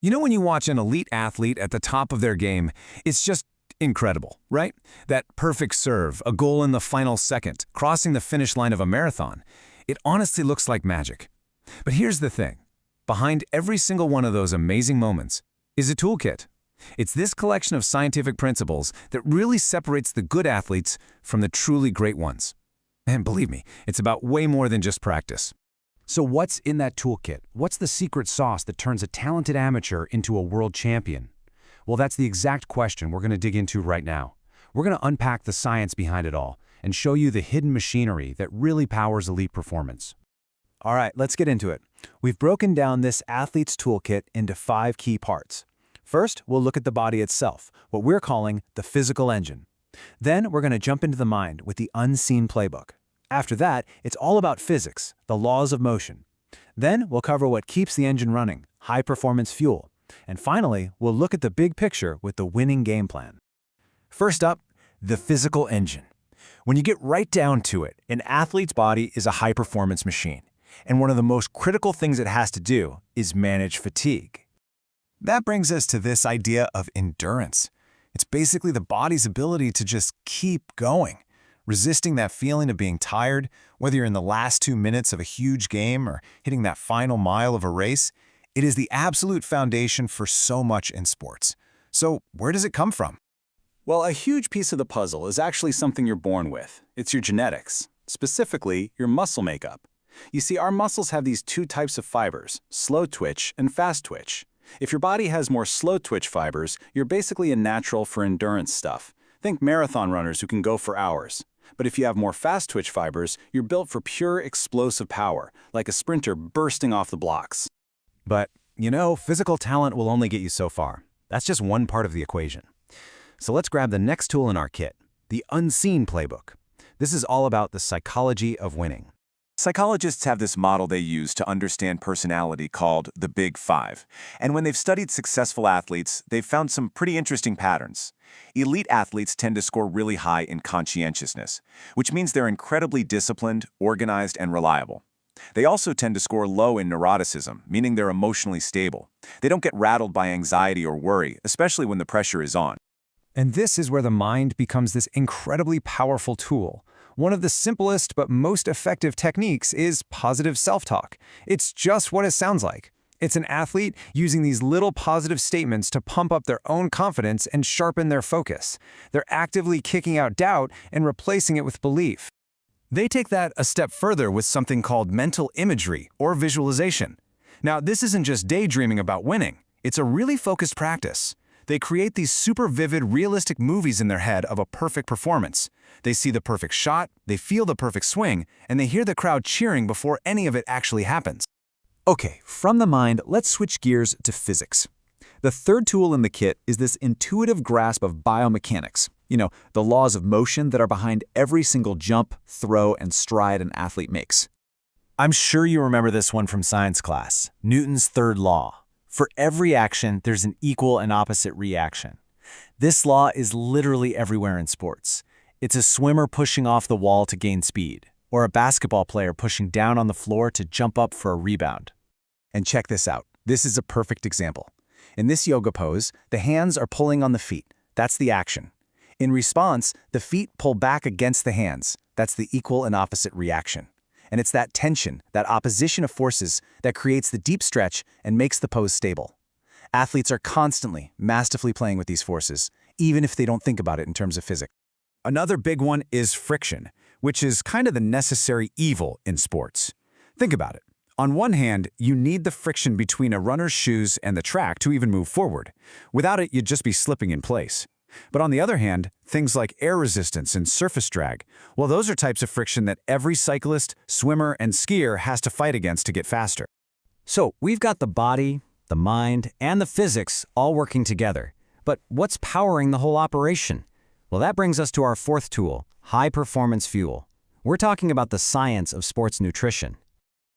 You know when you watch an elite athlete at the top of their game, it's just incredible, right? That perfect serve, a goal in the final second, crossing the finish line of a marathon. It honestly looks like magic. But here's the thing. Behind every single one of those amazing moments is a toolkit. It's this collection of scientific principles that really separates the good athletes from the truly great ones. And believe me, it's about way more than just practice. So what's in that toolkit? What's the secret sauce that turns a talented amateur into a world champion? Well, that's the exact question we're going to dig into right now. We're going to unpack the science behind it all and show you the hidden machinery that really powers elite performance. All right, let's get into it. We've broken down this athlete's toolkit into 5 key parts. First, we'll look at the body itself, what we're calling the physical engine. Then we're going to jump into the mind with the unseen playbook. After that, it's all about physics, the laws of motion. Then we'll cover what keeps the engine running, high-performance fuel. And finally, we'll look at the big picture with the winning game plan. First up, the physical engine. When you get right down to it, an athlete's body is a high-performance machine. And one of the most critical things it has to do is manage fatigue. That brings us to this idea of endurance. It's basically the body's ability to just keep going. Resisting that feeling of being tired, whether you're in the last 2 minutes of a huge game or hitting that final mile of a race, it is the absolute foundation for so much in sports. So where does it come from? Well, a huge piece of the puzzle is actually something you're born with. It's your genetics, specifically your muscle makeup. You see, our muscles have these 2 types of fibers, slow twitch and fast twitch. If your body has more slow twitch fibers, you're basically a natural for endurance stuff. Think marathon runners who can go for hours. But if you have more fast twitch fibers, you're built for pure explosive power, like a sprinter bursting off the blocks. But, physical talent will only get you so far. That's just one part of the equation. So let's grab the next tool in our kit, the unseen playbook. This is all about the psychology of winning. Psychologists have this model they use to understand personality called the Big Five. And when they've studied successful athletes, they've found some pretty interesting patterns. Elite athletes tend to score really high in conscientiousness, which means they're incredibly disciplined, organized, and reliable. They also tend to score low in neuroticism, meaning they're emotionally stable. They don't get rattled by anxiety or worry, especially when the pressure is on. And this is where the mind becomes this incredibly powerful tool. One of the simplest but most effective techniques is positive self-talk. It's just what it sounds like. It's an athlete using these little positive statements to pump up their own confidence and sharpen their focus. They're actively kicking out doubt and replacing it with belief. They take that a step further with something called mental imagery or visualization. Now, this isn't just daydreaming about winning. It's a really focused practice. They create these super vivid, realistic movies in their head of a perfect performance. They see the perfect shot, they feel the perfect swing, and they hear the crowd cheering before any of it actually happens. Okay, from the mind, let's switch gears to physics. The third tool in the kit is this intuitive grasp of biomechanics. The laws of motion that are behind every single jump, throw, and stride an athlete makes. I'm sure you remember this one from science class, Newton's third law. For every action, there's an equal and opposite reaction. This law is literally everywhere in sports. It's a swimmer pushing off the wall to gain speed, or a basketball player pushing down on the floor to jump up for a rebound. And check this out. This is a perfect example. In this yoga pose, the hands are pulling on the feet. That's the action. In response, the feet pull back against the hands. That's the equal and opposite reaction. And it's that tension, that opposition of forces, that creates the deep stretch and makes the pose stable. Athletes are constantly, masterfully playing with these forces, even if they don't think about it in terms of physics. Another big one is friction, which is kind of the necessary evil in sports. Think about it. On one hand, you need the friction between a runner's shoes and the track to even move forward. Without it, you'd just be slipping in place. But on the other hand, things like air resistance and surface drag, well, those are types of friction that every cyclist, swimmer, and skier has to fight against to get faster. So we've got the body, the mind, and the physics all working together. But what's powering the whole operation? Well, that brings us to our fourth tool, high-performance fuel. We're talking about the science of sports nutrition.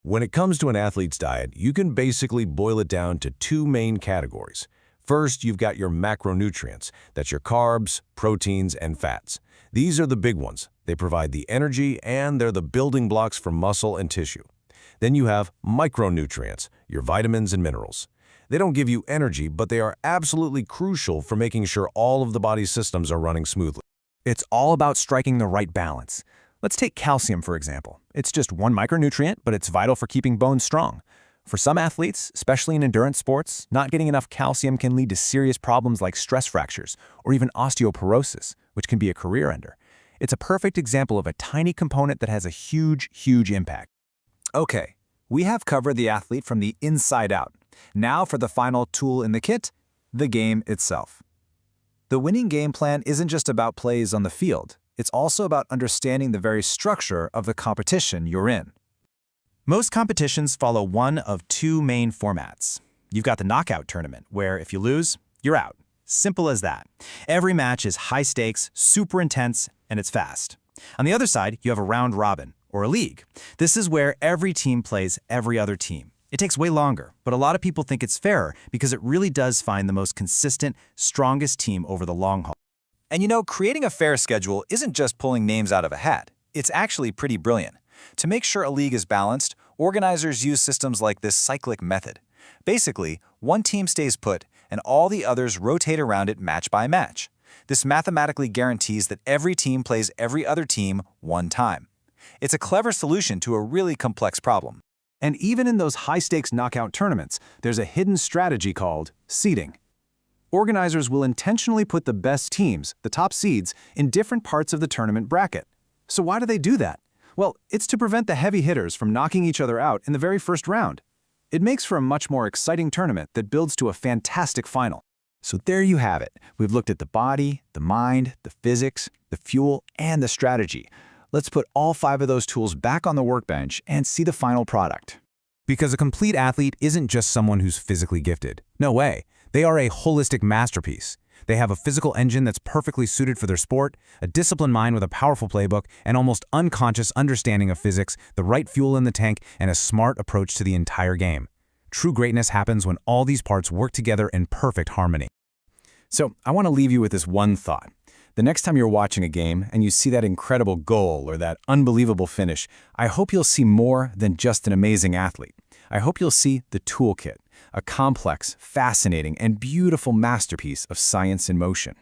When it comes to an athlete's diet, you can basically boil it down to 2 main categories. First, you've got your macronutrients. That's your carbs, proteins, and fats. These are the big ones. They provide the energy, and they're the building blocks for muscle and tissue. Then you have micronutrients, your vitamins and minerals. They don't give you energy, but they are absolutely crucial for making sure all of the body's systems are running smoothly. It's all about striking the right balance. Let's take calcium, for example. It's just one micronutrient, but it's vital for keeping bones strong. For some athletes, especially in endurance sports, not getting enough calcium can lead to serious problems like stress fractures or even osteoporosis, which can be a career ender. It's a perfect example of a tiny component that has a huge, huge impact. Okay, we have covered the athlete from the inside out. Now for the final tool in the kit, the game itself. The winning game plan isn't just about plays on the field. It's also about understanding the very structure of the competition you're in. Most competitions follow one of two main formats. You've got the knockout tournament, where if you lose, you're out. Simple as that. Every match is high stakes, super intense, and it's fast. On the other side, you have a round robin, or a league. This is where every team plays every other team. It takes way longer, but a lot of people think it's fairer because it really does find the most consistent, strongest team over the long haul. And you know, creating a fair schedule isn't just pulling names out of a hat. It's actually pretty brilliant. To make sure a league is balanced, organizers use systems like this cyclic method. Basically, one team stays put, and all the others rotate around it match by match. This mathematically guarantees that every team plays every other team one time. It's a clever solution to a really complex problem. And even in those high-stakes knockout tournaments, there's a hidden strategy called seeding. Organizers will intentionally put the best teams, the top seeds, in different parts of the tournament bracket. So why do they do that? Well, it's to prevent the heavy hitters from knocking each other out in the very first round. It makes for a much more exciting tournament that builds to a fantastic final. So there you have it. We've looked at the body, the mind, the physics, the fuel, and the strategy. Let's put all 5 of those tools back on the workbench and see the final product. Because a complete athlete isn't just someone who's physically gifted. No way. They are a holistic masterpiece. They have a physical engine that's perfectly suited for their sport, a disciplined mind with a powerful playbook, an almost unconscious understanding of physics, the right fuel in the tank, and a smart approach to the entire game. True greatness happens when all these parts work together in perfect harmony. So I want to leave you with this one thought. The next time you're watching a game and you see that incredible goal or that unbelievable finish, I hope you'll see more than just an amazing athlete. I hope you'll see the toolkit, a complex, fascinating, and beautiful masterpiece of science in motion.